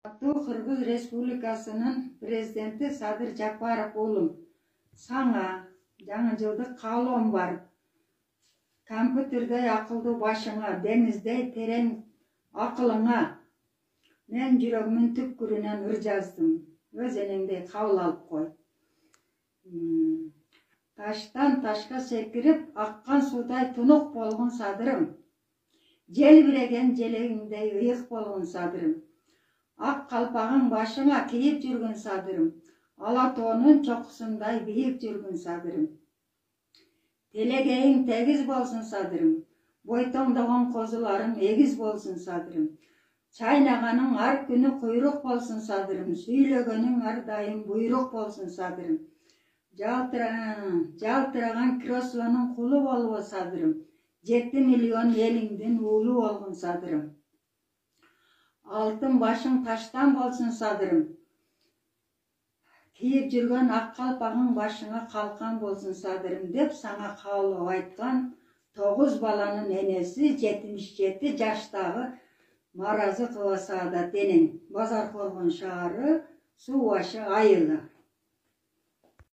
Kırgız Respublikasının Prezidenti Sadır Japarov oğlum. Sana жаңы жылдык каалоом бар. Компьютердей акылдуу башыңа, деңиздей терең акылыңа мен жүрөгүмүн түпкүрүнөн ыр жаздым. Өз энеңдей кабыл алып кой. Таштан ташка секирип, аккан суудай тунук болгон Садырым. Желбиреген желегиңдей ыйык болгон Садырым. Ак калпагың башыңа кийип жүргөн Садырым. Ала тоонун чокусундай бийик жүргөн Садырым. Телегейиң тегиз болсун Садырым. Бойтоңдогон козуларың эгиз болсун Садырым. Чайнаганың ар күнү куйрук болсун Садырым. Сүйлөгөнүң ар дайым буйрук болсун Садырым. Жалтыраган кроссонун кулу болбо Садырым. 7 миллион элиңдин уулу болгон Садырым. Алтын башың таштан болсун Садырым. Кийип жүргөн ак калпагың башыңа калкан болсун Садырым деп сага каалоо айткан 9 баланын энеси 77 жаштагы Маразыкова Саадат энең. Базаркоргон шаары, Суу Башы айылы.